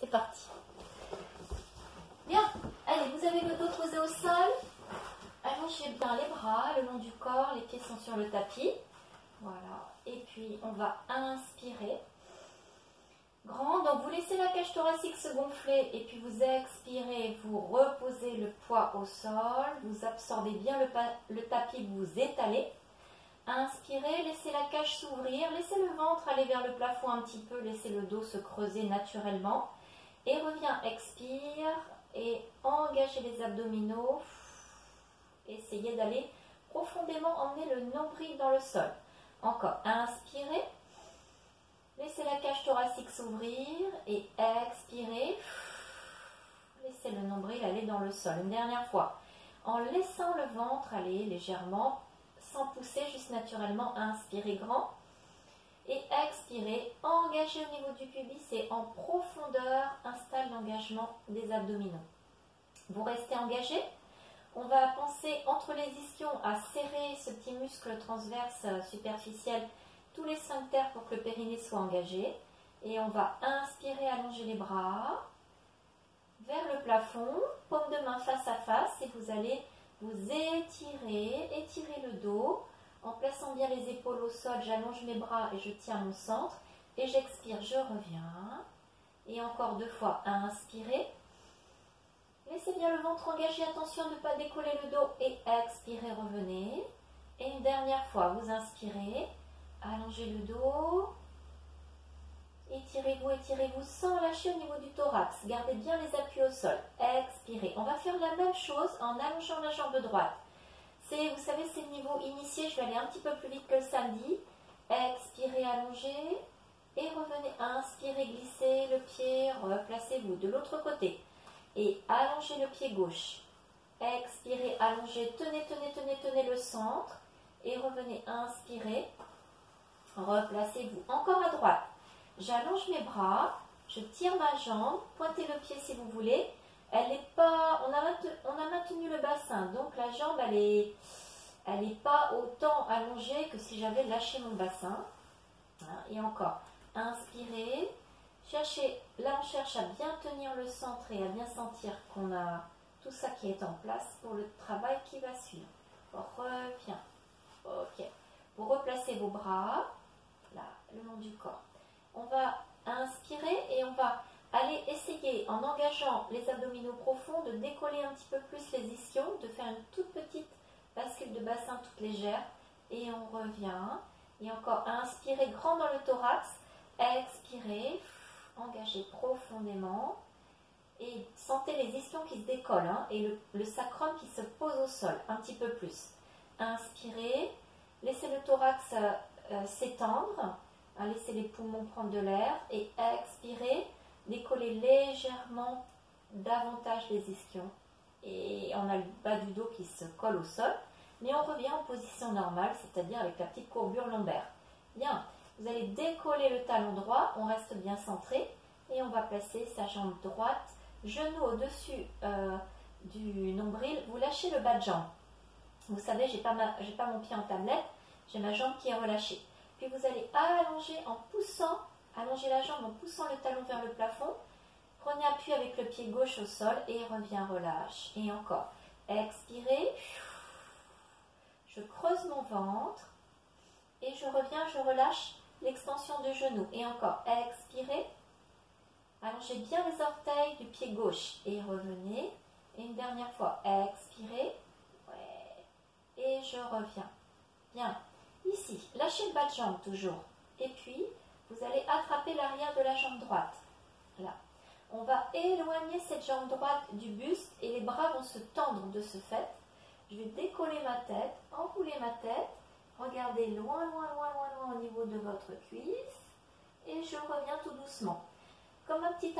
C'est parti. Bien, allez, vous avez le dos posé au sol. Allongez bien les bras le long du corps, les pieds sont sur le tapis. Voilà, et puis on va inspirer. Grand, donc vous laissez la cage thoracique se gonfler et puis vous expirez, vous reposez le poids au sol, vous absorbez bien le tapis, vous étalez. Inspirez, laissez la cage s'ouvrir, laissez le ventre aller vers le plafond un petit peu, laissez le dos se creuser naturellement. Et reviens, expire et engagez les abdominaux. Essayez d'aller profondément emmener le nombril dans le sol. Encore, inspirez. Laissez la cage thoracique s'ouvrir et expirez. Laissez le nombril aller dans le sol. Une dernière fois. En laissant le ventre aller légèrement, sans pousser, juste naturellement. Inspirez grand. Et expirez. Engagez au niveau du pubis et en profondeur, installe l'engagement des abdominaux. Vous restez engagé. On va penser entre les ischions à serrer ce petit muscle transverse superficiel, tous les sphincters pour que le périnée soit engagé. Et on va inspirer, allonger les bras vers le plafond, paume de main face à face. Et vous allez vous étirer le dos. En plaçant bien les épaules au sol, j'allonge mes bras et je tiens mon centre. Et j'expire, je reviens. Et encore 2 fois, inspirez. Laissez bien le ventre engagé, attention à ne pas décoller le dos et expirez, revenez. Et une dernière fois, vous inspirez, allongez le dos, étirez-vous sans lâcher au niveau du thorax. Gardez bien les appuis au sol, expirez. On va faire la même chose en allongeant la jambe droite. Vous savez, c'est le niveau initié, je vais aller un petit peu plus vite que le samedi. Expirez, allongez et revenez, inspirez, glissez le pied, replacez-vous de l'autre côté. Et allongez le pied gauche. Expirez, allongez, tenez le centre. Et revenez, inspirez. Replacez-vous. Encore à droite. J'allonge mes bras. Je tire ma jambe. Pointez le pied si vous voulez. Elle n'est pas. On a maintenu le bassin. Donc la jambe, elle n'est pas autant allongée que si j'avais lâché mon bassin. Et encore. Inspirez. Là on cherche à bien tenir le centre et à bien sentir qu'on a tout ça qui est en place pour le travail qui va suivre. On revient. Ok. Vous replacez vos bras, là, le long du corps. On va inspirer et on va aller essayer, en engageant les abdominaux profonds, de décoller un petit peu plus les ischions, de faire une toute petite bascule de bassin toute légère. Et on revient. Et encore, inspirez grand dans le thorax. Expirez. Engagez profondément et sentez les ischions qui se décollent et le sacrum qui se pose au sol un petit peu plus. Inspirez, laissez le thorax s'étendre, laissez les poumons prendre de l'air et expirez, décollez légèrement davantage les ischions et on a le bas du dos qui se colle au sol, mais on revient en position normale, c'est-à-dire avec la petite courbure lombaire. Bien. Vous allez décoller le talon droit, on reste bien centré et on va placer sa jambe droite, genou au-dessus du nombril. Vous lâchez le bas de jambe. Vous savez, j'ai pas mon pied en tablette, j'ai ma jambe qui est relâchée. Puis vous allez allonger la jambe en poussant le talon vers le plafond. Prenez appui avec le pied gauche au sol et reviens, relâche. Et encore, expirez. Je creuse mon ventre et je reviens, je relâche l'extension de genou. Et encore, expirez. Allongez bien les orteils du pied gauche. Et revenez. Et une dernière fois, expirez. Ouais. Et je reviens. Bien. Ici, lâchez le bas de jambe toujours. Et puis, vous allez attraper l'arrière de la jambe droite. Là. On va éloigner cette jambe droite du buste et les bras vont se tendre de ce fait. Je vais décoller ma tête, enrouler ma tête. Regardez loin au niveau de votre cuisse et je reviens tout doucement. Comme un petit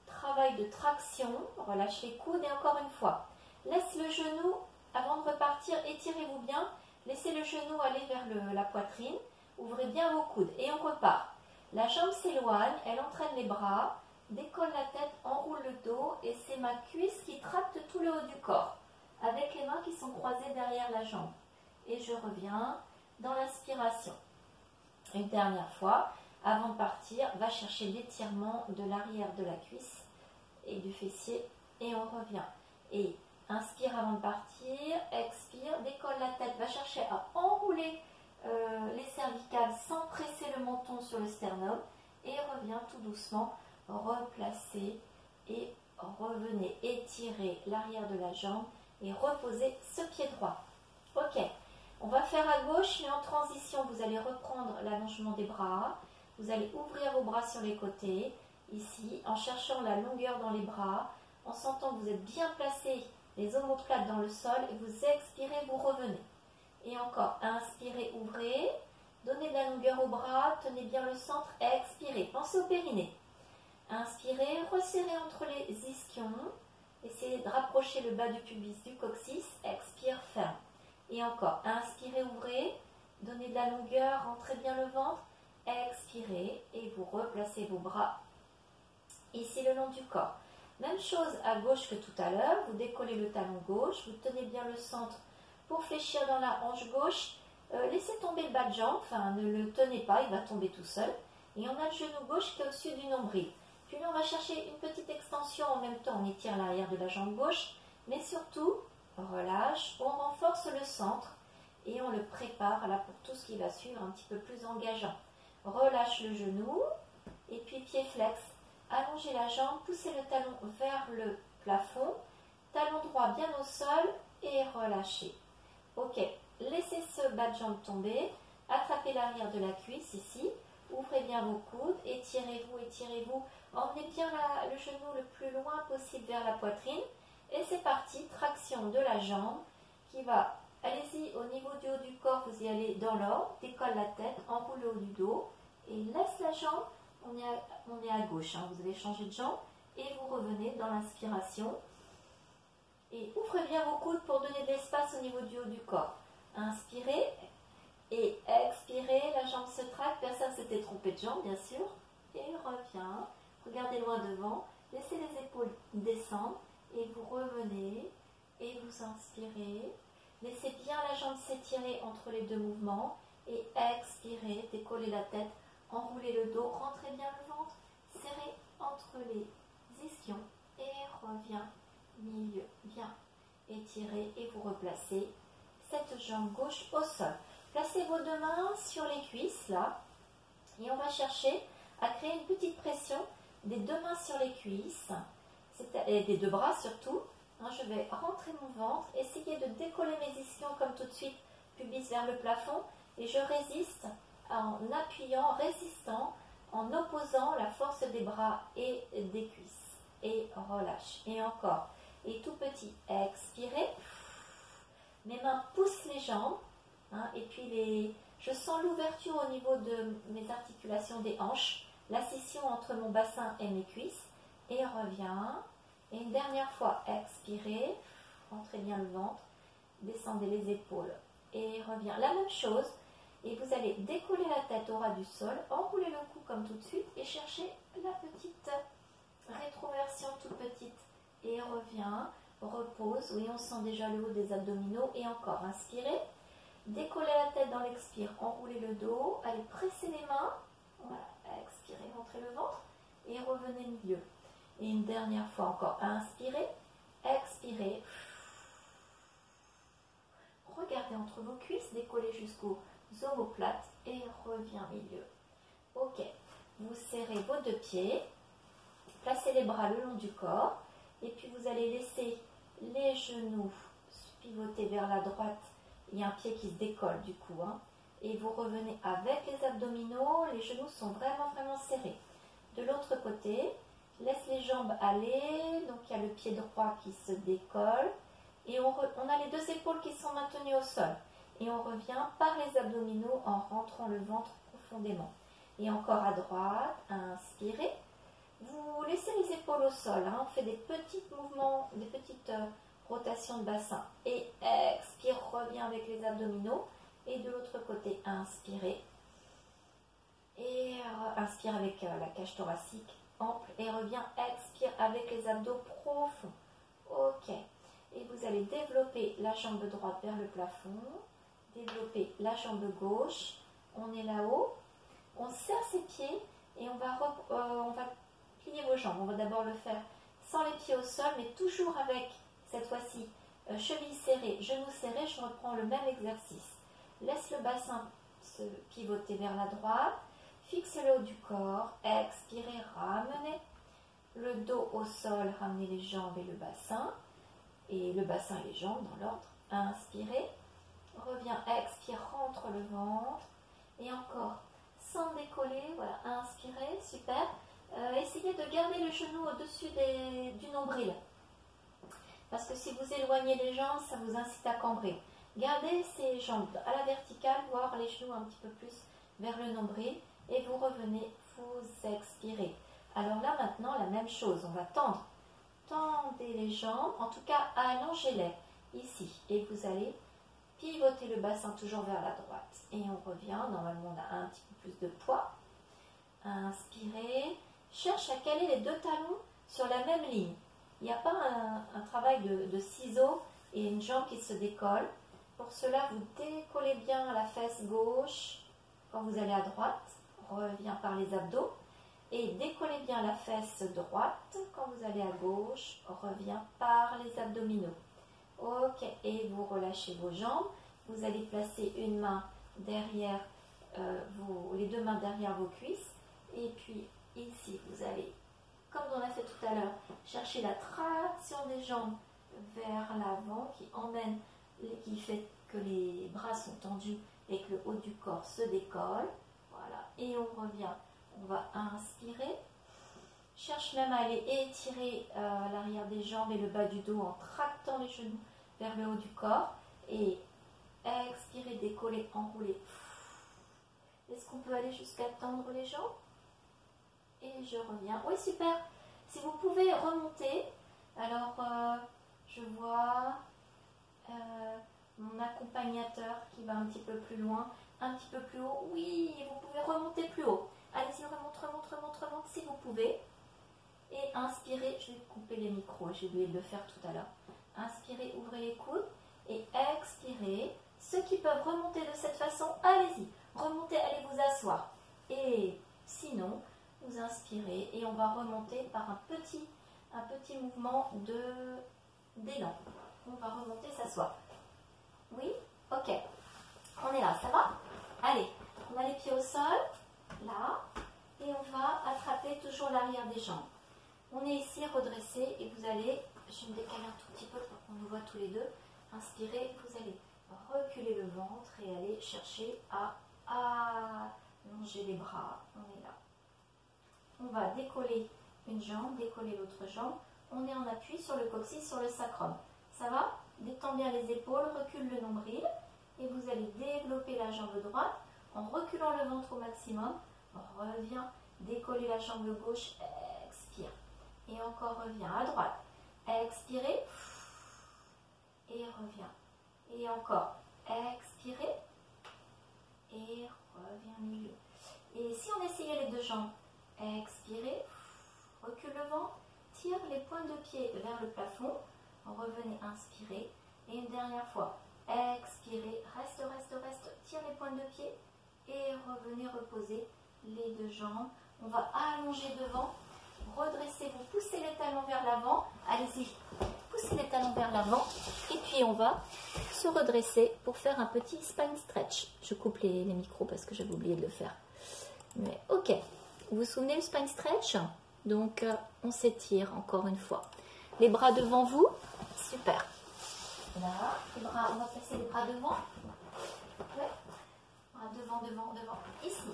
travail de traction, relâche les coudes et encore une fois. Laisse le genou, avant de repartir, étirez-vous bien. Laissez le genou aller vers la poitrine, ouvrez bien vos coudes et on repart. La jambe s'éloigne, elle entraîne les bras, décolle la tête, enroule le dos et c'est ma cuisse qui tracte tout le haut du corps avec les mains qui sont croisées derrière la jambe. Et je reviens dans l'inspiration. Une dernière fois, avant de partir, va chercher l'étirement de l'arrière de la cuisse et du fessier et on revient. Et inspire avant de partir, expire, décolle la tête, va chercher à enrouler les cervicales sans presser le menton sur le sternum et revient tout doucement, replacer et revenez, étirer l'arrière de la jambe et reposer ce pied droit. Ok, on va faire à gauche, mais en transition, vous allez reprendre l'allongement des bras, vous allez ouvrir vos bras sur les côtés, ici, en cherchant la longueur dans les bras, en sentant que vous êtes bien placé, les omoplates dans le sol, et vous expirez, vous revenez. Et encore, inspirez, ouvrez, donnez de la longueur aux bras, tenez bien le centre, expirez, pensez au périnée. Inspirez, resserrez entre les ischions, essayez de rapprocher le bas du pubis du coccyx, expire, ferme. Et encore, inspirez, ouvrez, donnez de la longueur, rentrez bien le ventre, expirez et vous replacez vos bras ici le long du corps. Même chose à gauche que tout à l'heure, vous décollez le talon gauche, vous tenez bien le centre pour fléchir dans la hanche gauche, laissez tomber le bas de jambe, enfin ne le tenez pas, il va tomber tout seul. Et on a le genou gauche qui est au-dessus du nombril. Puis là on va chercher une petite extension, en même temps on étire l'arrière de la jambe gauche, mais surtout, relâche, on renforce le centre et on le prépare là pour tout ce qui va suivre un petit peu plus engageant. Relâche le genou et puis pied flex. Allongez la jambe, poussez le talon vers le plafond, talon droit bien au sol et relâchez. Ok, laissez ce bas de jambe tomber, attrapez l'arrière de la cuisse ici, ouvrez bien vos coudes, étirez-vous, emmenez bien le genou le plus loin possible vers la poitrine et c'est parti, traction de la jambe qui va, allez-y au niveau du haut du corps, vous y allez dans l'ordre, décolle la tête, enroule le haut du dos et laisse la jambe. On est à gauche, hein. Vous allez changer de jambe et vous revenez dans l'inspiration. Et ouvrez bien vos coudes pour donner de l'espace au niveau du haut du corps. Inspirez et expirez, la jambe se traque, personne ne s'était trompé de jambe bien sûr. Et revient, regardez loin devant, laissez les épaules descendre et vous revenez et vous inspirez. Laissez bien la jambe s'étirer entre les deux mouvements et expirez, décollez la tête. Enroulez le dos, rentrez bien le ventre, serrez entre les ischions et revient, milieu, bien. Étirez et vous replacez cette jambe gauche au sol. Placez vos deux mains sur les cuisses là et on va chercher à créer une petite pression des deux mains sur les cuisses et des deux bras surtout. Je vais rentrer mon ventre, essayer de décoller mes ischions comme tout de suite, pubis vers le plafond et je résiste en appuyant, résistant, en opposant la force des bras et des cuisses. Et relâche. Et encore. Et tout petit, expirez. Mes mains poussent les jambes. Et puis je sens l'ouverture au niveau de mes articulations des hanches. La scission entre mon bassin et mes cuisses. Et reviens. Et une dernière fois, expirez. Rentrez bien le ventre. Descendez les épaules. Et reviens. La même chose. Et vous allez décoller la tête au ras du sol, enrouler le cou comme tout de suite et chercher la petite rétroversion toute petite. Et revient, repose, oui on sent déjà le haut des abdominaux et encore, inspirez, décollez la tête dans l'expire, enroulez le dos, allez presser les mains, voilà, expirez, rentrez le ventre et revenez milieu. Et une dernière fois encore, inspirez, expirez, regardez entre vos cuisses, décollez jusqu'au omoplate et revient milieu. Ok, vous serrez vos deux pieds, placez les bras le long du corps et puis vous allez laisser les genoux pivoter vers la droite. Il y a un pied qui se décolle du coup. Et vous revenez avec les abdominaux, les genoux sont vraiment serrés. De l'autre côté, laisse les jambes aller, donc il y a le pied droit qui se décolle et on a les deux épaules qui sont maintenues au sol. Et on revient par les abdominaux en rentrant le ventre profondément. Et encore à droite, inspirez. Vous laissez les épaules au sol. On fait des petits mouvements, des petites rotations de bassin. Et expire, reviens avec les abdominaux. Et de l'autre côté, inspirez. Et inspire avec la cage thoracique ample. Et reviens, expire avec les abdos profonds. Ok. Et vous allez développer la jambe droite vers le plafond. Développer la jambe gauche, on est là-haut, On serre ses pieds et on va plier vos jambes. On va d'abord le faire sans les pieds au sol, mais toujours avec, cette fois-ci, cheville serrée, genoux serrés. Je reprends le même exercice. Laisse le bassin se pivoter vers la droite. Fixe le haut du corps. Expirez, ramenez le dos au sol, ramenez les jambes et le bassin. Et le bassin et les jambes dans l'ordre. Inspirez. Reviens, expire, rentre le ventre. Et encore, sans décoller, voilà, inspirez, super. Essayez de garder le genou au-dessus du nombril. Parce que si vous éloignez les jambes, ça vous incite à cambrer. Gardez ces jambes à la verticale, voire les genoux un petit peu plus vers le nombril. Et vous revenez, vous expirez. Alors là, maintenant, la même chose. On va tendre. Tendez les jambes, en tout cas, allongez-les ici. Et vous allez pivoter le bassin toujours vers la droite. Et on revient. Normalement, on a un petit peu plus de poids. Inspirez. Cherche à caler les deux talons sur la même ligne. Il n'y a pas un travail de ciseaux et une jambe qui se décolle. Pour cela, vous décollez bien la fesse gauche quand vous allez à droite. Reviens par les abdos. Et décollez bien la fesse droite quand vous allez à gauche. Reviens par les abdominaux. Ok, et vous relâchez vos jambes. Vous allez placer une main derrière les deux mains derrière vos cuisses. Et puis ici, vous allez, comme on a fait tout à l'heure, chercher la traction des jambes vers l'avant qui fait que les bras sont tendus et que le haut du corps se décolle. Voilà, et on revient. On va inspirer. Cherche même à aller étirer l'arrière des jambes et le bas du dos en tractant les genoux vers le haut du corps. Et expirez, décoller, enrouler. Est-ce qu'on peut aller jusqu'à tendre les jambes? Et je reviens. Oui, super. Si vous pouvez remonter. Alors, je vois mon accompagnateur qui va un petit peu plus loin, un petit peu plus haut. Oui, vous pouvez remonter plus haut. Allez-y, remonte, remonte, remonte, remonte si vous pouvez. Et inspirez. Je vais couper les micros, j'ai oublié de le faire tout à l'heure. Inspirez, ouvrez les coudes. Et expirez. Ceux qui peuvent remonter de cette façon, allez-y. Remontez, allez vous asseoir. Et sinon, vous inspirez et on va remonter par un petit mouvement d'élan. On va remonter, s'asseoir. Oui? Ok. On est là, ça va? Allez, on a les pieds au sol, là, et on va attraper toujours l'arrière des jambes. On est ici redressé et vous allez, je vais me décaler un tout petit peu pour qu'on nous voit tous les deux. Inspirez, vous allez reculer le ventre et aller chercher à allonger les bras. On est là. On va décoller une jambe, décoller l'autre jambe. On est en appui sur le coccyx, sur le sacrum. Ça va? Détends bien les épaules, recule le nombril. Et vous allez développer la jambe droite en reculant le ventre au maximum. Reviens, décoller la jambe gauche, expire. Et encore reviens à droite. Expirez. Et reviens. Et encore. Expirez. Et reviens au milieu. Et si on essayait les deux jambes, expirez, recule le ventre, tire les pointes de pied vers le plafond, revenez, inspirez, et une dernière fois, expirez, reste, tire les pointes de pied, et revenez reposer les deux jambes. On va allonger devant, redressez-vous, poussez les talons vers l'avant, allez-y, poussez les talons vers l'avant, et puis on va se redresser pour faire un petit spine stretch. Je coupe les micros parce que j'avais oublié de le faire. Mais ok. Vous vous souvenez le spine stretch? Donc, on s'étire encore une fois. Les bras devant vous. Super. Là, les bras, on va placer les bras devant. Ouais. Bras devant. Ici.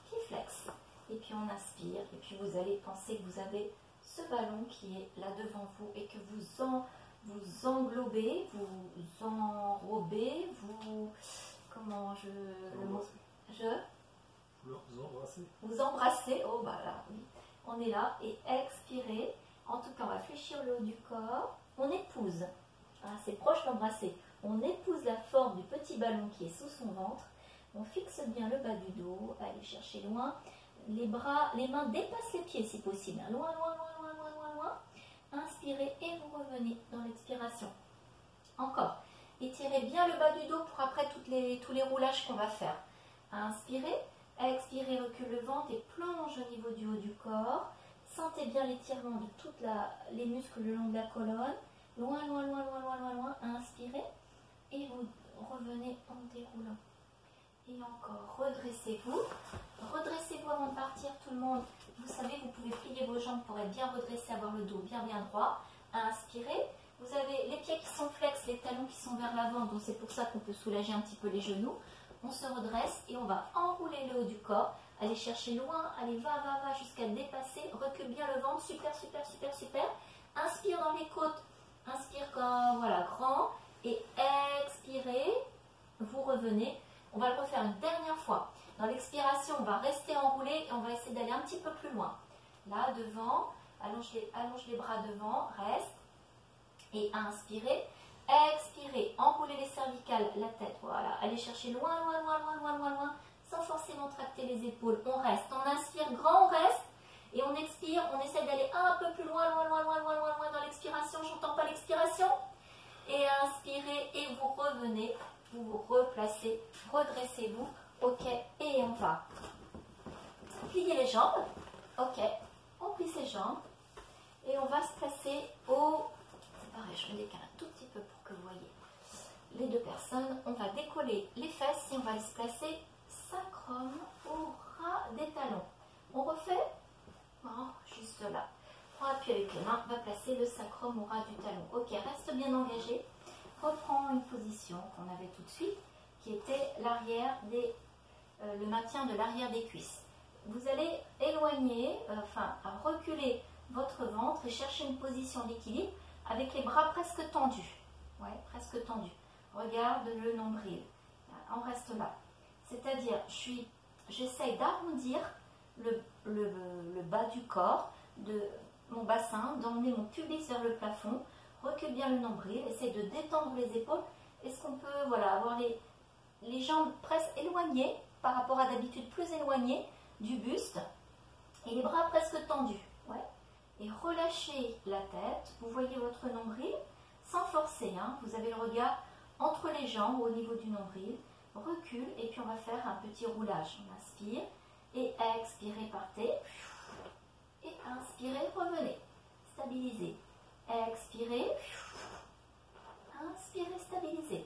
Pied flex. Et puis, on inspire. Et puis, vous allez penser que vous avez ce ballon qui est là devant vous et que vous englobez, vous enrobez, comment vous embrassez, oh bah là, oui. On est là et expirez. En tout cas, on va fléchir le haut du corps. On épouse, c'est proche d'embrasser. On épouse la forme du petit ballon qui est sous son ventre. On fixe bien le bas du dos. Allez chercher loin. Les bras, les mains dépassent les pieds si possible. Loin. Inspirez et vous revenez dans l'expiration. Encore. Étirez bien le bas du dos pour après tous les roulages qu'on va faire. Inspirez. Expirez, recule le ventre et plonge au niveau du haut du corps. Sentez bien l'étirement de tous les muscles le long de la colonne. Loin, loin, loin, loin, loin, loin, loin. Inspirez et vous revenez en déroulant. Et encore, redressez-vous. Redressez-vous avant de partir, tout le monde. Vous savez, vous pouvez plier vos jambes pour être bien redressé, avoir le dos bien droit. Inspirez. Vous avez les pieds qui sont flex, les talons qui sont vers l'avant, donc c'est pour ça qu'on peut soulager un petit peu les genoux. On se redresse et on va enrouler le haut du corps. Allez chercher loin, allez va jusqu'à dépasser. Recule bien le ventre, super, super, super, super. Inspire dans les côtes, inspire comme, voilà, grand. Et expirez, vous revenez. On va le refaire une dernière fois. Dans l'expiration, on va rester enroulé et on va essayer d'aller un petit peu plus loin. Là, devant, allonge les bras devant, reste. Et inspirez, expirez, enroulez les cervicales, la tête, voilà. Allez chercher loin, loin, loin, loin, loin, loin, loin, sans forcément tracter les épaules. On reste, on inspire grand, on reste. Et on expire, on essaie d'aller un peu plus loin, loin, loin, loin, loin, loin, loin dans l'expiration. J'entends pas l'expiration. Et inspirez et vous revenez, vous vous replacez, redressez-vous. Ok, et on va plier les jambes. Ok, on plie ses jambes. Et on va se placer au... C'est pareil, je me décale un tout petit peu pour que vous voyez les deux personnes. On va décoller les fesses et on va se placer sacrum au ras des talons. On refait, oh, juste là. On appuie avec les mains, on va placer le sacrum au ras du talon. Ok, reste bien engagé. Reprends une position qu'on avait tout de suite, qui était l'arrière des, le maintien de l'arrière des cuisses. Vous allez éloigner, reculer votre ventre et chercher une position d'équilibre avec les bras presque tendus. Ouais, presque tendus. Regarde le nombril. On reste là. C'est-à-dire, j'essaye d'arrondir le bas du corps, de mon bassin, d'emmener mon pubis vers le plafond. Recule bien le nombril. Essaye de détendre les épaules. Est-ce qu'on peut, voilà, avoir les jambes presque éloignées par rapport à d'habitude, plus éloignées du buste et les bras presque tendus. Ouais. Et relâchez la tête, vous voyez votre nombril sans forcer, hein. Vous avez le regard entre les jambes au niveau du nombril, recule et puis on va faire un petit roulage. On inspire et expirez, partez et inspirez, revenez, stabilisez, expirez, inspirez, stabilisez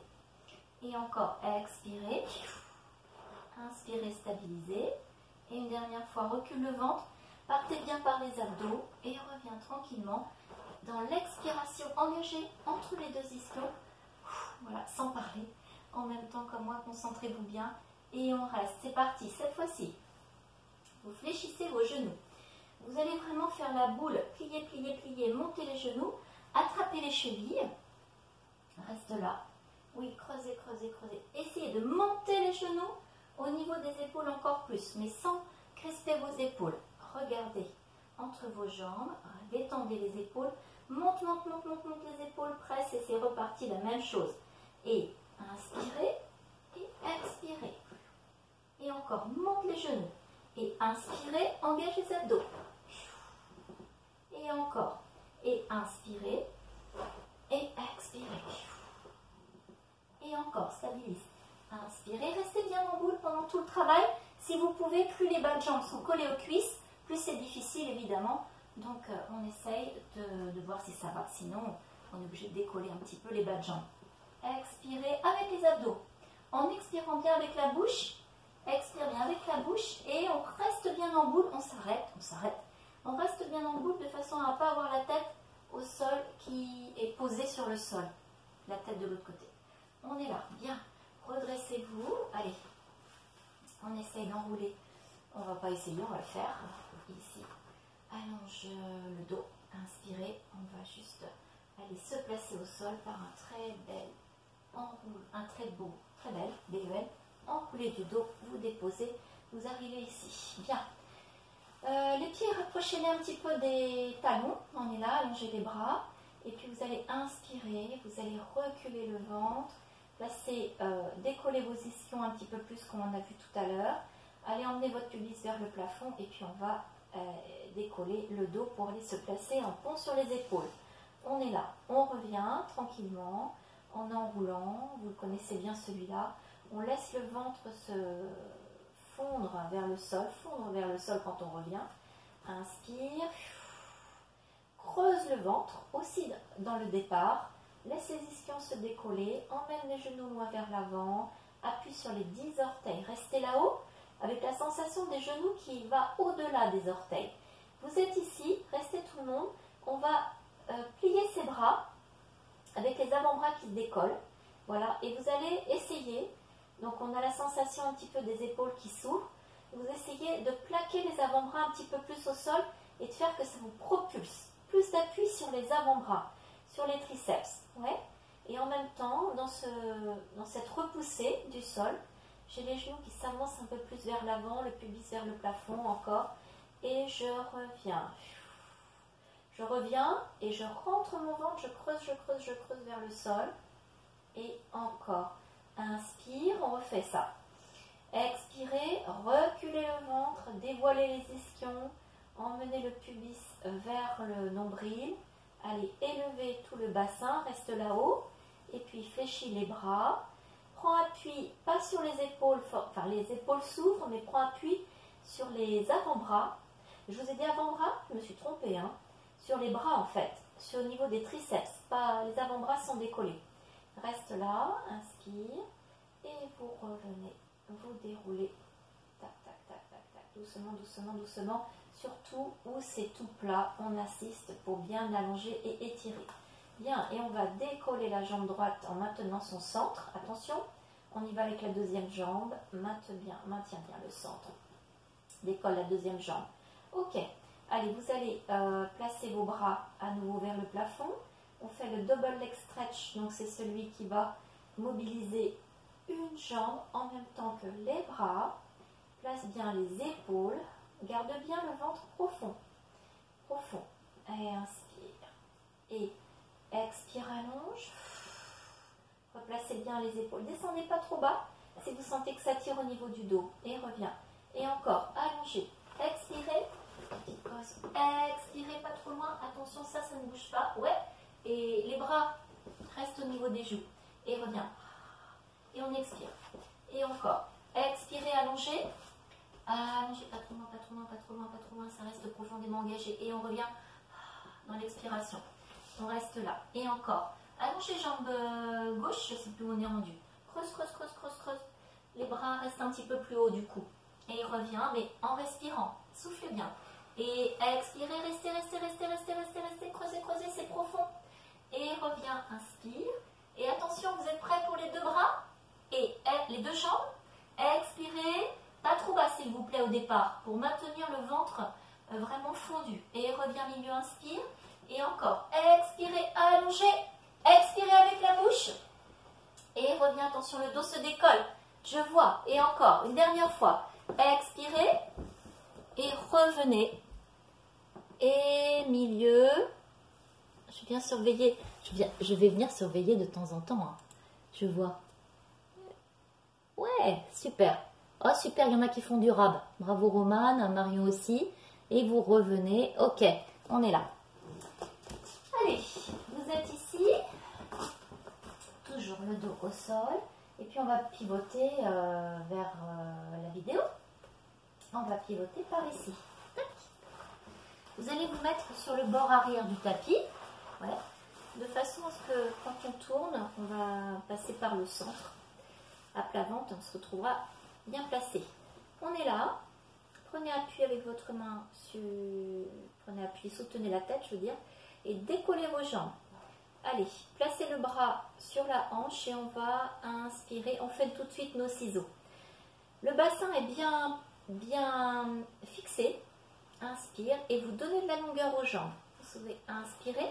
et encore expirez, inspirez, stabilisez et une dernière fois recule le ventre. Partez bien par les abdos et reviens tranquillement dans l'expiration engagée entre les deux ischions. Voilà, sans parler. En même temps comme moi, concentrez-vous bien et on reste. C'est parti, cette fois-ci. Vous fléchissez vos genoux. Vous allez vraiment faire la boule, plier, plier, plier, monter les genoux, attraper les chevilles. Reste là. Oui, creusez, creusez, creusez. Essayez de monter les genoux au niveau des épaules encore plus, mais sans crisper vos épaules. Regardez entre vos jambes, détendez les épaules, monte, monte, monte, monte, monte les épaules, presse et c'est reparti la même chose. Et inspirez et expirez. Et encore, monte les genoux. Et inspirez, engage les abdos. Et encore. Et inspirez et expirez. Et encore, stabilise. Inspirez, restez bien en boule pendant tout le travail. Si vous pouvez, plus les bas de jambes sont collés aux cuisses, plus c'est difficile évidemment. Donc on essaye de voir si ça va. Sinon, on est obligé de décoller un petit peu les bas de jambes. Expirez avec les abdos. En expirant bien avec la bouche, expire bien avec la bouche et on reste bien en boule. On s'arrête, on s'arrête. On reste bien en boule de façon à ne pas avoir la tête au sol qui est posée sur le sol. La tête de l'autre côté. On est là, bien. Redressez-vous. Allez, on essaye d'enrouler. On ne va pas essayer, on va le faire. Ici, allonge le dos. Inspirez, on va juste aller se placer au sol par un très bel enroule, un très beau, très bel, BEL. Enroulé du dos, vous déposez, vous arrivez ici. Bien. Les pieds, rapprochez-les un petit peu des talons. On est là, allongez les bras. Et puis vous allez inspirer, vous allez reculer le ventre. Placez, décollez vos ischions un petit peu plus comme on a vu tout à l'heure. Allez emmener votre pubis vers le plafond et puis on va décoller le dos pour aller se placer en pont sur les épaules. On est là, on revient tranquillement en enroulant, vous le connaissez bien celui-là. On laisse le ventre se fondre vers le sol quand on revient. Inspire, creuse le ventre, aussi dans le départ. Laisse les ischions se décoller, emmène les genoux loin vers l'avant, appuie sur les 10 orteils. Restez là-haut avec la sensation des genoux qui va au-delà des orteils. Vous êtes ici, restez tout le monde. On va plier ses bras avec les avant-bras qui se décollent. Voilà, et vous allez essayer, donc on a la sensation un petit peu des épaules qui s'ouvrent. Vous essayez de plaquer les avant-bras un petit peu plus au sol et de faire que ça vous propulse. Plus d'appui sur les avant-bras, sur les triceps. Ouais. Et en même temps, dans cette repoussée du sol, j'ai les genoux qui s'avancent un peu plus vers l'avant, le pubis vers le plafond encore. Et je reviens. Je reviens et je rentre mon ventre, je creuse vers le sol. Et encore. Inspire, on refait ça. Expirez, reculez le ventre, dévoilez les ischions, emmenez le pubis vers le nombril. Allez, élevez tout le bassin, reste là-haut. Et puis fléchis les bras. Prends appui, pas sur les épaules, enfin les épaules s'ouvrent, mais prends appui sur les avant-bras. Je vous ai dit avant-bras, je me suis trompée, hein. Sur les bras en fait, sur le niveau des triceps, pas les avant-bras sont décollés. Reste là, inspire, et vous revenez, vous déroulez, tac, tac, tac, tac, tac, doucement, doucement, doucement, surtout où c'est tout plat, on assiste pour bien allonger et étirer. Bien, et on va décoller la jambe droite en maintenant son centre, attention, on y va avec la deuxième jambe, maintiens bien le centre, décolle la deuxième jambe, ok, allez, vous allez placer vos bras à nouveau vers le plafond. On fait le double leg stretch, donc c'est celui qui va mobiliser une jambe en même temps que les bras. Place bien les épaules, garde bien le ventre profond, profond. Et inspire. Et expire, allonge. Replacez bien les épaules. Descendez pas trop bas si vous sentez que ça tire au niveau du dos. Et reviens. Et encore, allongez. Expirez. Petite pause. Expirez pas trop loin. Attention, ça ne bouge pas. Ouais. Et les bras restent au niveau des joues. Et reviens. Et on expire. Et encore. Expirez, allongez. Allongez, pas trop loin, pas trop loin, pas trop loin, pas trop loin. Ça reste profondément engagé. Et on revient dans l'expiration. On reste là. Et encore. Allongez jambe gauche, je ne sais plus où on est rendu. Creuse, creuse, creuse, creuse, creuse. Les bras restent un petit peu plus haut du coup. Et il revient, mais en respirant. Soufflez bien. Et expirez, restez, restez, restez, restez, restez, restez. Creusez, creusez, c'est profond. Et revient, inspire. Et attention, vous êtes prêts pour les deux bras et les deux jambes. Expirez, pas trop bas s'il vous plaît au départ, pour maintenir le ventre vraiment fondu. Et revient milieu, inspire. Et encore, expirez, allongez. Expirez avec la bouche. Et reviens, attention, le dos se décolle. Je vois. Et encore, une dernière fois. Expirez. Et revenez. Et milieu. Je viens surveiller. Je vais venir surveiller de temps en temps. Hein. Je vois. Ouais, super. Oh, super, il y en a qui font du rab. Bravo Romane, Marion aussi. Et vous revenez. Ok, on est là. Allez, vous êtes ici. Toujours le dos au sol. Et puis on va pivoter vers la vidéo. On va pivoter par ici. Tac. Vous allez vous mettre sur le bord arrière du tapis. Ouais. De façon à ce que quand on tourne, on va passer par le centre. À plat ventre, on se retrouvera bien placé. On est là. Prenez appui avec votre main sur... Prenez appui, soutenez la tête, je veux dire. Et décollez vos jambes. Allez, placez le bras sur la hanche et on va inspirer. On fait tout de suite nos ciseaux. Le bassin est bien fixé. Inspire et vous donnez de la longueur aux jambes. Vous pouvez inspirer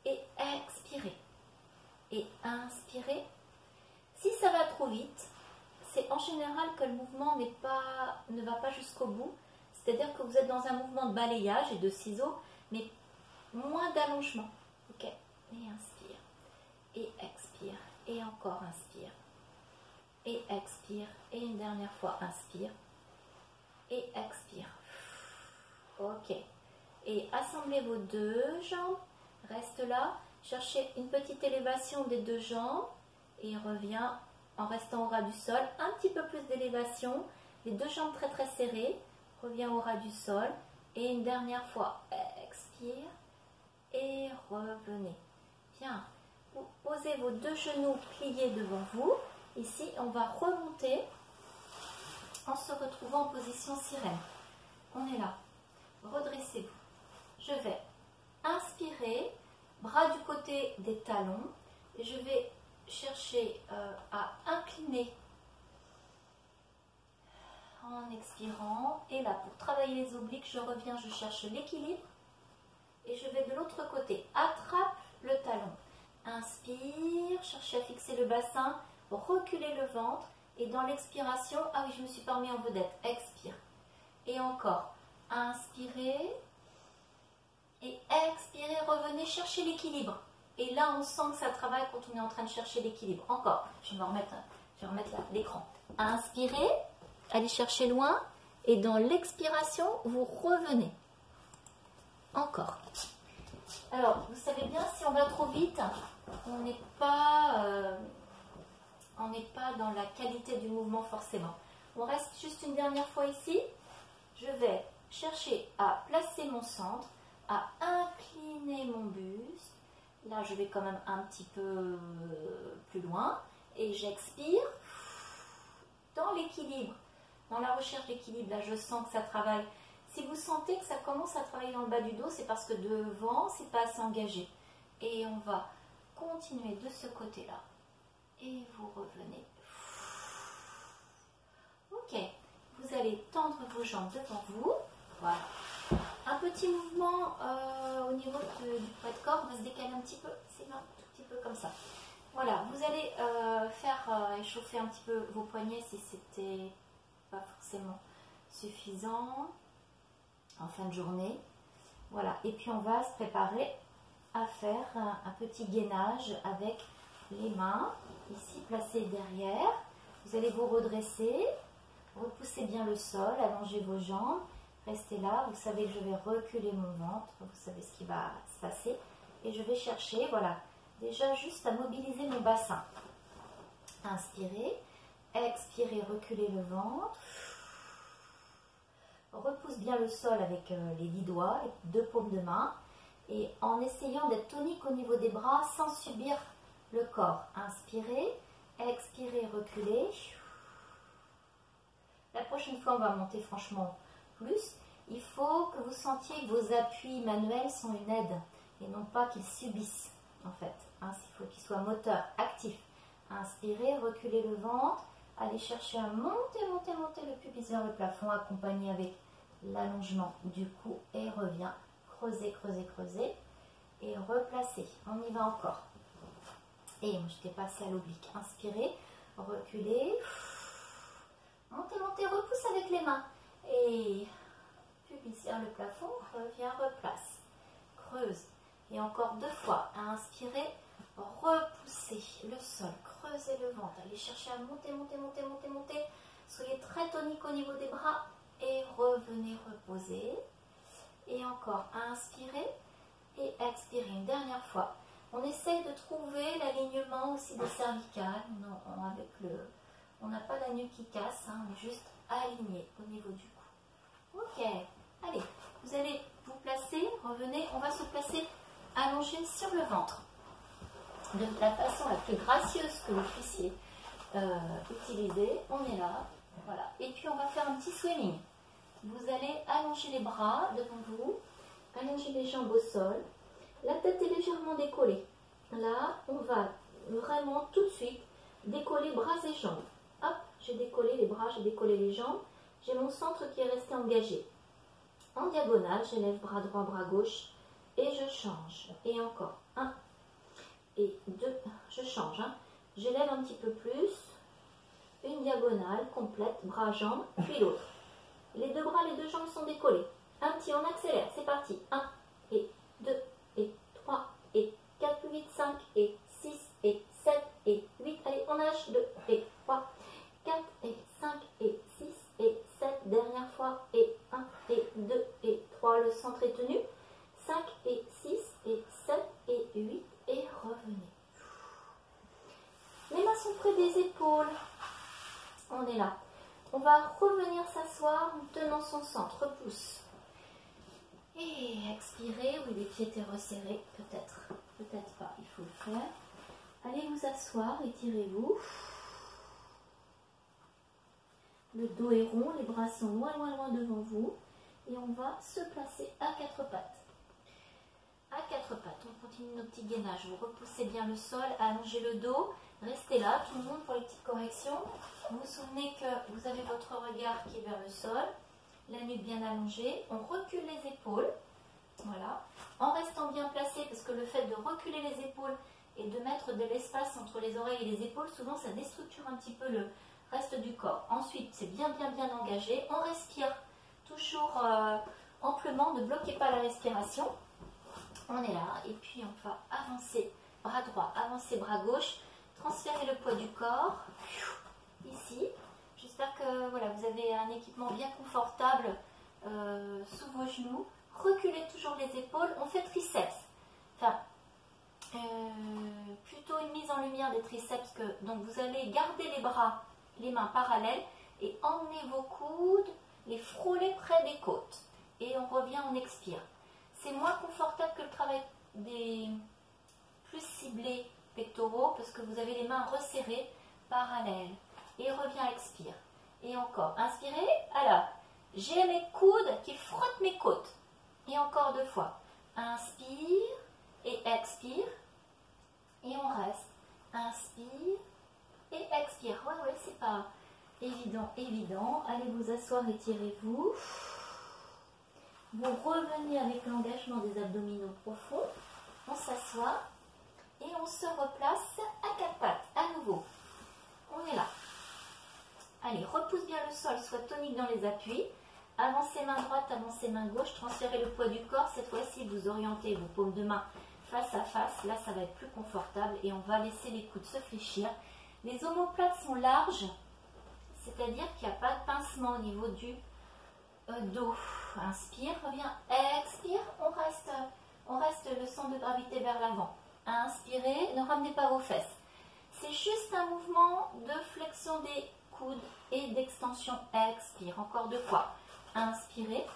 et expirer. Et inspirer. Si ça va trop vite, c'est en général que le mouvement ne va pas jusqu'au bout. C'est-à-dire que vous êtes dans un mouvement de balayage et de ciseaux, mais moins d'allongement. Ok. Et inspire. Et expire. Et encore inspire. Et expire. Et une dernière fois, inspire. Et expire. Ok. Et assemblez vos deux jambes. Reste là. Cherchez une petite élévation des deux jambes. Et revient en restant au ras du sol. Un petit peu plus d'élévation. Les deux jambes très très serrées. Reviens au ras du sol. Et une dernière fois, expire. Et revenez. Bien. Vous posez vos deux genoux pliés devant vous. Ici, on va remonter en se retrouvant en position sirène. On est là. Redressez-vous. Je vais inspirer, bras du côté des talons. Et je vais chercher à incliner en expirant. Et là, pour travailler les obliques, je reviens, je cherche l'équilibre. Et je vais de l'autre côté. Attrape le talon. Inspire, cherchez à fixer le bassin, reculez le ventre. Et dans l'expiration, ah oui, je me suis pas remis en vedette. Expire. Et encore. Inspirez. Et expirez, revenez chercher l'équilibre. Et là, on sent que ça travaille quand on est en train de chercher l'équilibre. Encore. Je vais remettre l'écran. Inspirez. Allez chercher loin. Et dans l'expiration, vous revenez. Encore. Alors, vous savez bien, si on va trop vite, on n'est pas dans la qualité du mouvement forcément. On reste juste une dernière fois ici. Je vais chercher à placer mon centre, à incliner mon buste. Là, je vais quand même un petit peu plus loin. Et j'expire dans l'équilibre. Dans la recherche d'équilibre, là, je sens que ça travaille. Si vous sentez que ça commence à travailler dans le bas du dos, c'est parce que devant, c'est pas assez engagé. Et on va continuer de ce côté-là. Et vous revenez. Ok. Vous allez tendre vos jambes devant vous. Voilà. Un petit mouvement au niveau du poids de corps. On va se décaler un petit peu. C'est un tout petit peu comme ça. Voilà. Vous allez faire échauffer un petit peu vos poignets si c'était pas forcément suffisant en fin de journée. Voilà. Et puis on va se préparer à faire un petit gainage avec les mains ici placées derrière. Vous allez vous redresser, repoussez bien le sol, allongez vos jambes, restez là. Vous savez que je vais reculer mon ventre, vous savez ce qui va se passer. Et je vais chercher, voilà, déjà juste à mobiliser mon bassin. Inspirez, expirez, reculez le ventre. Repousse bien le sol avec les 10 doigts, les deux paumes de main. Et en essayant d'être tonique au niveau des bras sans subir le corps. Inspirez, expirez, reculez. La prochaine fois, on va monter franchement plus. Il faut que vous sentiez que vos appuis manuels sont une aide et non pas qu'ils subissent en fait. Il faut qu'ils soient moteurs, actifs. Inspirez, reculez le ventre. Allez chercher à monter le pubis vers le plafond, accompagné avec l'allongement du cou et revient. Creusez, creusez, creusez et replacez. On y va encore. Et je t'ai passé à l'oblique. Inspirez, reculez. Montez, montez, repousse avec les mains. Et pubis vers le plafond, reviens, replace. Creuse. Et encore 2 fois. Inspirez, repoussez le sol, creusez le ventre. Allez chercher à monter, monter, monter, monter, monter. Soyez très tonique au niveau des bras et revenez reposer. Et encore, inspirez et expirez une dernière fois. On essaye de trouver l'alignement aussi des cervicales. On n'a pas la nuque qui casse, on est juste aligné au niveau du cou. Ok, allez, vous allez vous placer, revenez, on va se placer allongé sur le ventre. De la façon la plus gracieuse que vous puissiez utiliser. On est là, voilà. Et puis on va faire un petit swimming. Vous allez allonger les bras devant vous, allonger les jambes au sol. La tête est légèrement décollée. Là, on va vraiment tout de suite décoller bras et jambes. Hop, j'ai décollé les bras, j'ai décollé les jambes. J'ai mon centre qui est resté engagé. En diagonale, j'élève bras droit, bras gauche et je change. Et encore, 1 et 2, je change. J'élève un petit peu plus. Une diagonale complète, bras, jambes, puis l'autre. Les deux bras, les deux jambes sont décollés. Un petit, on accélère, c'est parti. 1 et 2 et 3 et 4, 8, 5 et 6 et 7 et 8. Allez, on nage. 2 et 3, 4 et 5 et 6 et 7. Dernière fois. Et 1 et 2 et 3. Le centre est tenu. 5 et 6 et 7 et 8. Et revenez. Les mains sont près des épaules. On est là. On va revenir s'asseoir en tenant son centre, repousse. Et expirez, oui les pieds étaient resserrés, peut-être, peut-être pas, il faut le faire. Allez vous asseoir, étirez-vous. Le dos est rond, les bras sont loin, loin, loin devant vous. Et on va se placer à quatre pattes. À quatre pattes, on continue nos petits gainages. Vous repoussez bien le sol, allongez le dos. Restez là, tout le monde, pour les petites corrections. Vous vous souvenez que vous avez votre regard qui est vers le sol. La nuque bien allongée. On recule les épaules. Voilà. En restant bien placé, parce que le fait de reculer les épaules et de mettre de l'espace entre les oreilles et les épaules, souvent ça déstructure un petit peu le reste du corps. Ensuite, c'est bien engagé. On respire toujours amplement, ne bloquez pas la respiration. On est là et puis on va avancer bras droit, avancer bras gauche, transférer le poids du corps ici. J'espère que voilà, vous avez un équipement bien confortable sous vos genoux. Reculez toujours les épaules, on fait triceps. Enfin, plutôt une mise en lumière des triceps. Donc vous allez garder les bras, les mains parallèles et emmener vos coudes, les frôler près des côtes. Et on revient, on expire. C'est moins confortable que le travail des plus ciblés pectoraux parce que vous avez les mains resserrées, parallèles. Et revient, expire. Et encore, inspirez. Alors, j'ai mes coudes qui frottent mes côtes. Et encore deux fois. Inspire et expire. Et on reste. Inspire et expire. Ouais, c'est pas évident. Allez vous asseoir, étirez-vous. Vous revenez avec l'engagement des abdominaux profonds. On s'assoit et on se replace à quatre pattes. À nouveau, on est là. Allez, repousse bien le sol, soit tonique dans les appuis. Avancez main droite, avancez main gauche. Transférez le poids du corps. Cette fois-ci, vous orientez vos paumes de main face à face. Là, ça va être plus confortable et on va laisser les coudes se fléchir. Les omoplates sont larges, c'est-à-dire qu'il n'y a pas de pincement au niveau du dos. Inspire, reviens, expire, on reste le centre de gravité vers l'avant. Inspirez, ne ramenez pas vos fesses. C'est juste un mouvement de flexion des coudes et d'extension. Expire, encore deux fois. Inspirez,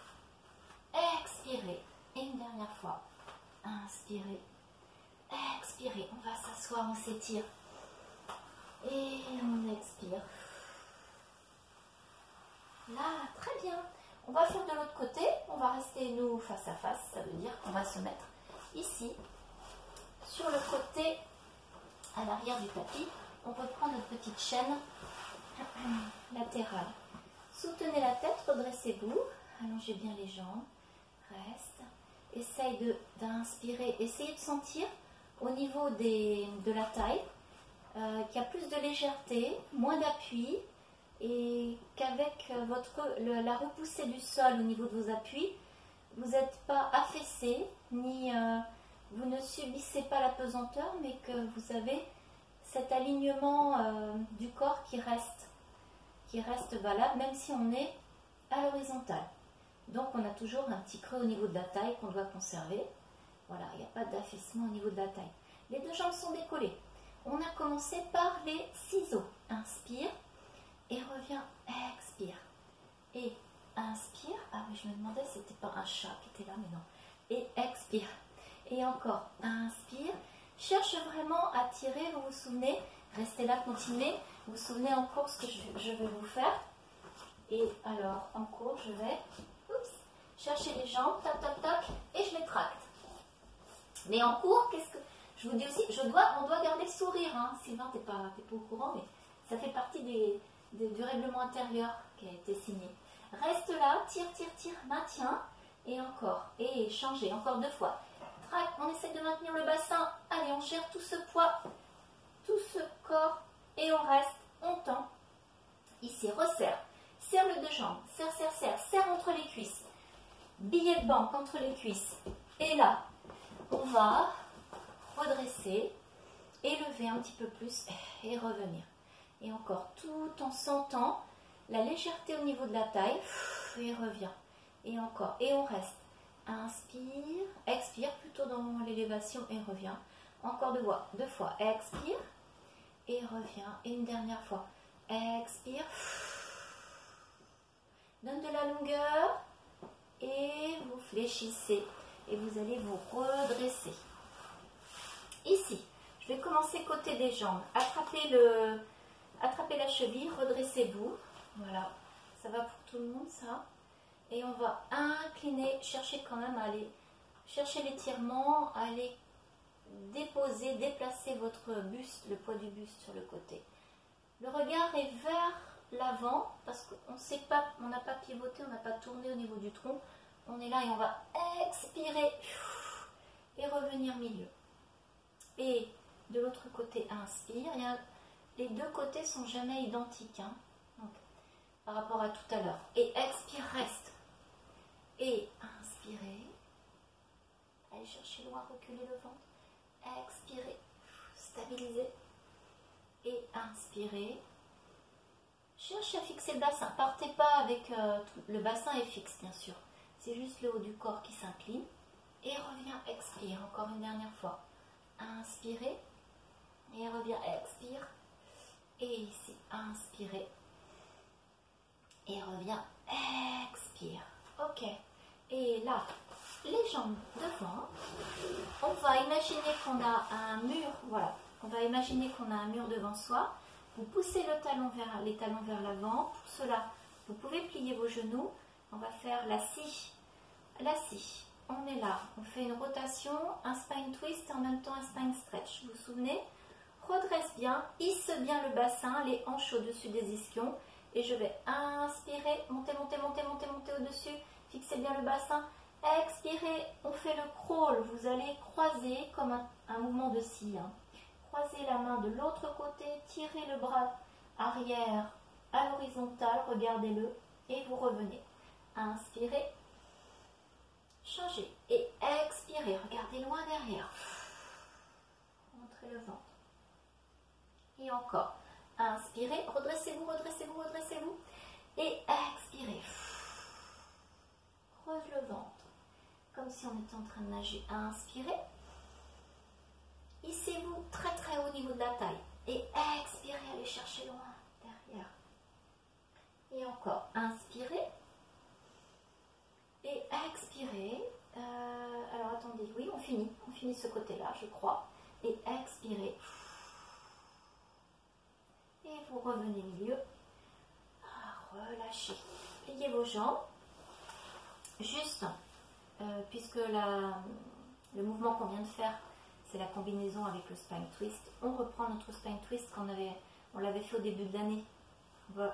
expirez, et une dernière fois. Inspirez, expirez. On va s'asseoir, on s'étire. Et on expire. Là, très bien. On va faire de l'autre côté, on va rester nous face à face, ça veut dire qu'on va se mettre ici, sur le côté à l'arrière du tapis. On reprend notre petite chaîne latérale. Soutenez la tête, redressez-vous, allongez bien les jambes, reste. Essaye d'inspirer, essayez de sentir au niveau de la taille qu'il y a plus de légèreté, moins d'appui. Et qu'avec la repoussée du sol au niveau de vos appuis, vous n'êtes pas affaissé, ni vous ne subissez pas la pesanteur, mais que vous avez cet alignement du corps qui reste valable, même si on est à l'horizontale. Donc on a toujours un petit creux au niveau de la taille qu'on doit conserver. Voilà, il n'y a pas d'affaissement au niveau de la taille. Les deux jambes sont décollées. On a commencé par les ciseaux. Inspire. Et reviens, expire. Et inspire. Ah oui, je me demandais si c'était pas un chat qui était là, mais non. Et expire. Et encore, inspire. Cherche vraiment à tirer, vous vous souvenez. Restez là, continuez. Vous vous souvenez en cours ce que je vais vous faire. Et alors, en cours, je vais chercher les jambes, tac, tac, tac, et je les tracte. Mais en cours, qu'est-ce que... Je vous dis aussi, on doit garder le sourire. Hein. Sylvain, t'es pas au courant, mais ça fait partie du règlement intérieur qui a été signé. Reste là, tire, maintiens, et encore, et changez, encore deux fois. Trac, on essaie de maintenir le bassin, allez, on gère tout ce poids, tout ce corps, et on reste, on tend, ici, resserre, serre le deux jambes, serre entre les cuisses, billet de banque entre les cuisses, et là, on va redresser, élever un petit peu plus, et revenir. Et encore, tout en sentant la légèreté au niveau de la taille. Et revient. Et encore. Et on reste. Inspire. Expire plutôt dans l'élévation et revient. Encore deux fois. Expire. Et revient. Et une dernière fois. Expire. donne de la longueur et vous fléchissez et vous allez vous redresser. Ici, je vais commencer côté des jambes. Attrapez la cheville, redressez-vous. Voilà, ça va pour tout le monde ça. Et on va incliner, chercher quand même à aller chercher l'étirement, à aller déposer, déplacer votre buste, le poids du buste sur le côté. Le regard est vers l'avant parce qu'on sait pas, on n'a pas pivoté, on n'a pas tourné au niveau du tronc. On est là et on va expirer et revenir milieu. Et de l'autre côté, inspire. Les deux côtés sont jamais identiques, hein, donc, par rapport à tout à l'heure. Et expire, reste. Et inspirez. Allez chercher loin, reculer le ventre. Expirez, stabilisez. Et inspirez. Cherchez à fixer le bassin. Partez pas avec le bassin est fixe, bien sûr. C'est juste le haut du corps qui s'incline. Et reviens, expire. Encore une dernière fois. Inspirez. Et reviens, expire. Et ici, inspirez. Et reviens, expire. Ok. Et là, les jambes devant. On va imaginer qu'on a un mur. Voilà. On va imaginer qu'on a un mur devant soi. Vous poussez les talons vers l'avant. Pour cela, vous pouvez plier vos genoux. On va faire la scie. La scie. On est là. On fait une rotation, un spine twist et en même temps un spine stretch. Vous vous souvenez? Redresse bien, hisse bien le bassin, les hanches au-dessus des ischions. Et je vais inspirer, monter, monter, monter, monter, monter au-dessus. Fixez bien le bassin. Expirez, on fait le crawl. Vous allez croiser comme un mouvement de scie. Hein. Croisez la main de l'autre côté, tirez le bras arrière à l'horizontale, regardez-le et vous revenez. Inspirez, changez et expirez, regardez loin derrière. Montrez le ventre. Et encore. Inspirez, redressez-vous, redressez-vous, redressez-vous. Et expirez. Creuse le ventre. Comme si on était en train de nager. Inspirez. Hissez-vous très très haut au niveau de la taille. Et expirez, allez chercher loin derrière. Et encore. Inspirez. Et expirez. Alors attendez, oui, on finit ce côté-là, je crois. Et expirez. Et vous revenez milieu. Relâchez. Pliez vos jambes. Juste, puisque le mouvement qu'on vient de faire, c'est la combinaison avec le spine twist. On reprend notre spine twist on l'avait fait au début de l'année.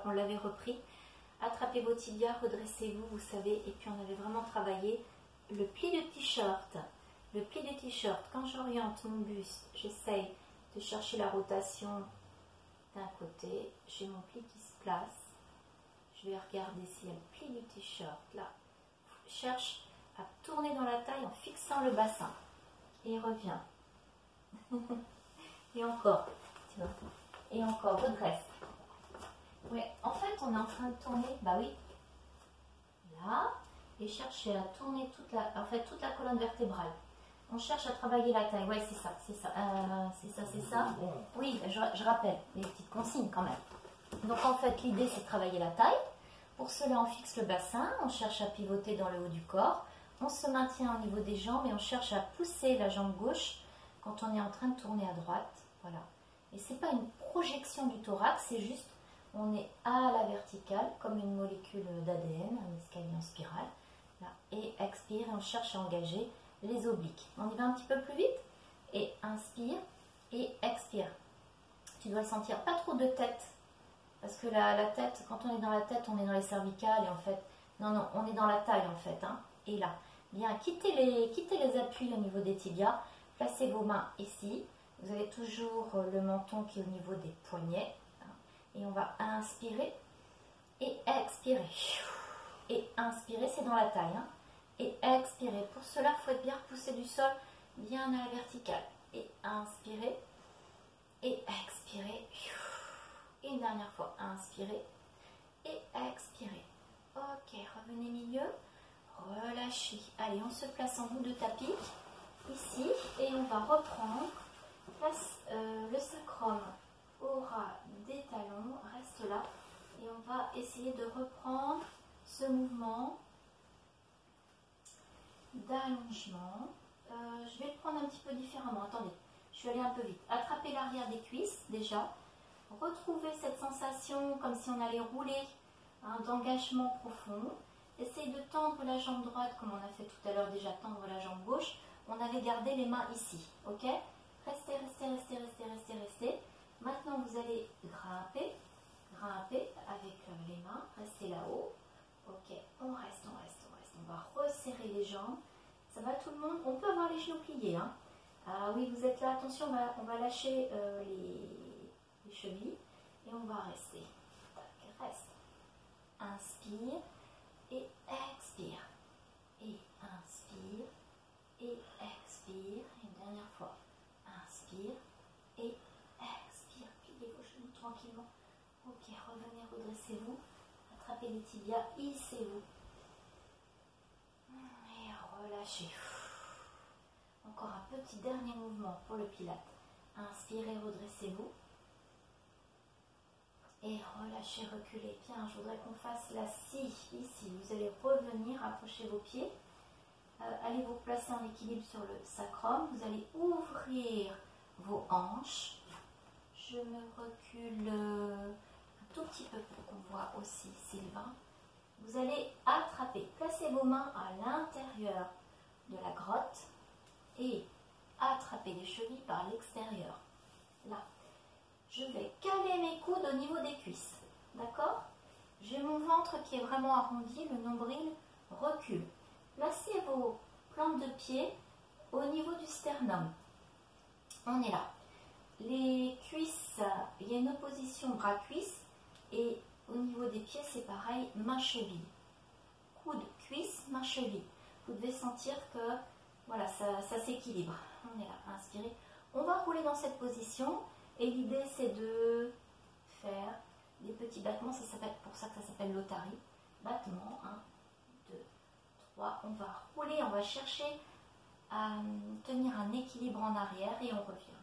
On l'avait repris. Attrapez vos tibias, redressez-vous, vous savez. Et puis on avait vraiment travaillé le pli du t-shirt. Le pli du t-shirt, quand j'oriente mon buste, j'essaye de chercher la rotation d'un côté. J'ai mon pli qui se place. Je vais regarder s'il y a le pli du t-shirt là. Cherche à tourner dans la taille en fixant le bassin. Et reviens. Et encore. Et encore, redresse. Oui, en fait, on est en train de tourner. Bah oui. Là. Et chercher à tourner toute la colonne vertébrale. On cherche à travailler la taille. Ouais, c'est ça, c'est ça. C'est ça. Oui, je rappelle les petites consignes quand même. Donc en fait, l'idée, c'est de travailler la taille. Pour cela, on fixe le bassin. On cherche à pivoter dans le haut du corps. On se maintient au niveau des jambes et on cherche à pousser la jambe gauche quand on est en train de tourner à droite. Voilà. Et c'est pas une projection du thorax, c'est juste on est à la verticale comme une molécule d'ADN, un escalier en spirale. Là. Et expire et on cherche à engager les obliques. On y va un petit peu plus vite. Et inspire et expire. Tu dois le sentir, pas trop de tête. Parce que la tête, quand on est dans la tête, on est dans les cervicales et en fait, non, on est dans la taille en fait. Hein. Et là, bien, quittez les appuis au niveau des tibias, placez vos mains ici. Vous avez toujours le menton qui est au niveau des poignets. Hein. Et on va inspirer et expirer. Et inspirer, c'est dans la taille. Hein. Et expirer. Pour cela, il faut être bien repoussé du sol, bien à la verticale. Et inspirer et expirer. Et une dernière fois, inspirez et expirez. Ok, revenez milieu, relâchez. Allez, on se place en bout de tapis, ici, et on va reprendre. Place le sacrum au ras des talons, reste là. Et on va essayer de reprendre ce mouvement d'allongement. Je vais le prendre un petit peu différemment. Attendez, je suis allée un peu vite. Attrapez l'arrière des cuisses déjà. Retrouvez cette sensation comme si on allait rouler, hein, d'engagement profond. Essayez de tendre la jambe droite comme on a fait tout à l'heure déjà, tendre la jambe gauche. On avait gardé les mains ici, ok? Restez, restez, restez, restez, restez, restez. Maintenant, vous allez grimper, grimper avec les mains. Restez là-haut. Ok, on reste, on reste, on reste. On va resserrer les jambes. Ça va tout le monde? On peut avoir les genoux pliés, hein? Ah oui, vous êtes là, attention, on va lâcher les chevilles et on va rester. Tac, reste. Inspire et expire. Et inspire et expire. Une dernière fois. Inspire et expire. Pliez vos genoux tranquillement. Ok, revenez, redressez-vous. Attrapez les tibias, hissez-vous. Et relâchez. Encore un petit dernier mouvement pour le pilate. Inspirez, redressez-vous. Et relâchez, reculez. Bien, je voudrais qu'on fasse la scie ici. Vous allez revenir, approchez vos pieds. Allez vous placer en équilibre sur le sacrum. Vous allez ouvrir vos hanches. Je me recule un tout petit peu pour qu'on voit aussi Sylvain. Vous allez attraper, placez vos mains à l'intérieur de la grotte et attraper les chevilles par l'extérieur. Là, je vais caler mes coudes au niveau des cuisses. D'accord? J'ai mon ventre qui est vraiment arrondi, le nombril recule. Placez vos plantes de pied au niveau du sternum. On est là. Les cuisses, il y a une opposition bras-cuisses et au niveau des pieds, c'est pareil, main-cheville. Coude, cuisse, main-cheville. Vous devez sentir que voilà, ça s'équilibre. On est là, inspirez. On va rouler dans cette position et l'idée c'est de faire des petits battements. Ça s'appelle pour ça que ça s'appelle l'otarie. Battement, 1, 2, 3. On va rouler, on va chercher à tenir un équilibre en arrière et on revient.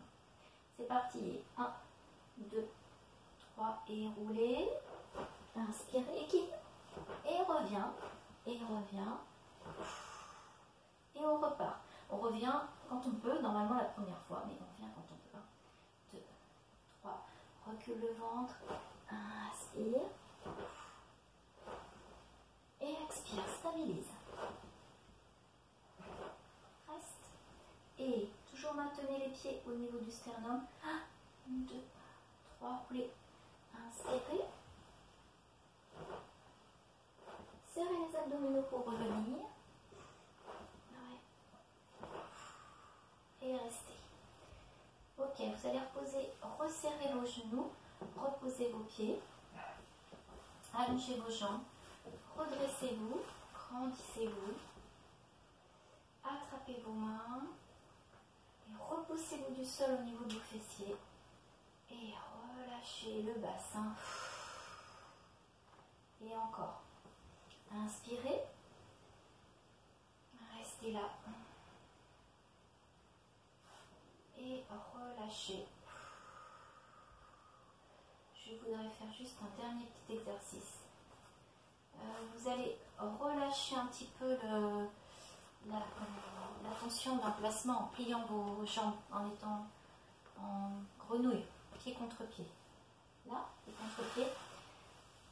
C'est parti. 1, 2, 3 et roulez. Inspirez, équilibre. Et revient. Et revient. Et on repart. On revient quand on peut, normalement la première fois, mais on revient quand on peut. 1, 2, 3. Recule le ventre. Inspire. Et expire. Stabilise. Reste. Et toujours maintenez les pieds au niveau du sternum. 1, 2, 3. Roulez. Inspirez. Serrez les abdominaux pour revenir. Et restez. Ok, vous allez reposer, resserrer vos genoux, reposez vos pieds, allongez vos jambes, redressez-vous, grandissez-vous, attrapez vos mains et repoussez-vous du sol au niveau du fessier et relâchez le bassin. Et encore. Inspirez, restez là. Et relâchez. Je voudrais faire juste un dernier petit exercice. Vous allez relâcher un petit peu la tension d'emplacement en pliant vos jambes, en étant en grenouille, pied contre pied. Là, pied contre pied.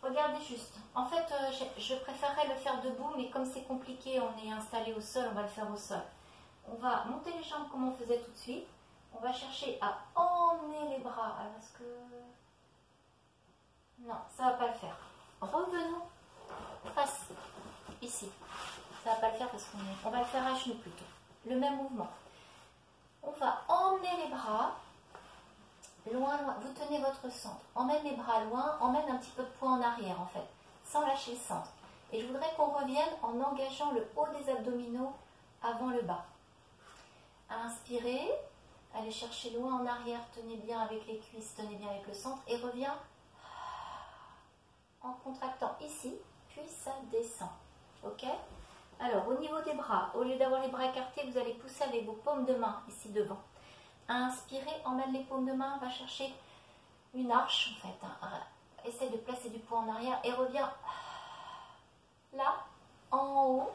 Regardez juste. En fait, je préférerais le faire debout, mais comme c'est compliqué, on est installé au sol, on va le faire au sol. On va monter les jambes comme on faisait tout de suite. On va chercher à emmener les bras. Alors, est-ce que... Non, ça ne va pas le faire. Revenons face, ici. Ça ne va pas le faire parce qu'on va le faire à genoux plutôt. Le même mouvement. On va emmener les bras loin, loin. Vous tenez votre centre. Emmène les bras loin, emmène un petit peu de poids en arrière en fait, sans lâcher le centre. Et je voudrais qu'on revienne en engageant le haut des abdominaux avant le bas. Inspirez. Allez chercher loin en arrière, tenez bien avec les cuisses, tenez bien avec le centre et reviens en contractant ici, puis ça descend. Ok? Alors, au niveau des bras, au lieu d'avoir les bras écartés, vous allez pousser avec vos paumes de main ici devant. Inspirez, emmène les paumes de main, va chercher une arche en fait. Essaye de placer du poids en arrière et reviens là, en haut,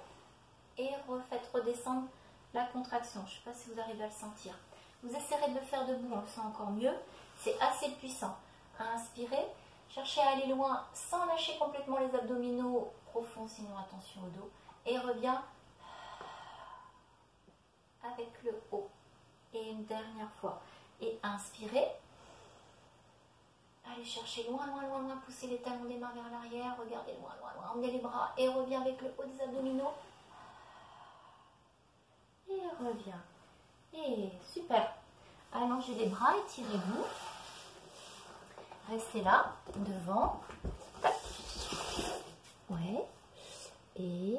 et refaites redescendre la contraction. Je ne sais pas si vous arrivez à le sentir. Vous essayerez de le faire debout, on le sent encore mieux. C'est assez puissant. Inspirez, cherchez à aller loin sans lâcher complètement les abdominaux profonds, sinon attention au dos. Et reviens avec le haut. Et une dernière fois. Et inspirez. Allez chercher loin, loin, loin, loin. Poussez les talons des mains vers l'arrière. Regardez loin, loin, loin. Emmenez les bras et reviens avec le haut des abdominaux. Et reviens. Et super. Allongez les bras, étirez-vous. Restez là, devant. Ouais. Et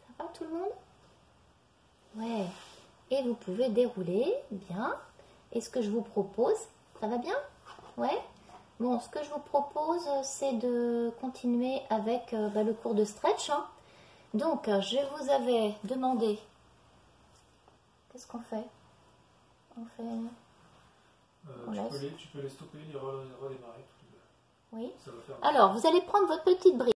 ça va tout le monde? Ouais. Et vous pouvez dérouler. Bien. Et ce que je vous propose, ça va bien? Ouais. Bon, ce que je vous propose, c'est de continuer avec le cours de stretch. Hein. Donc, je vous avais demandé. Qu'est-ce qu'on fait? On fait. Tu peux les stopper, les redémarrer tous les deux. Oui. Ça va faire... Alors, vous allez prendre votre petite brique.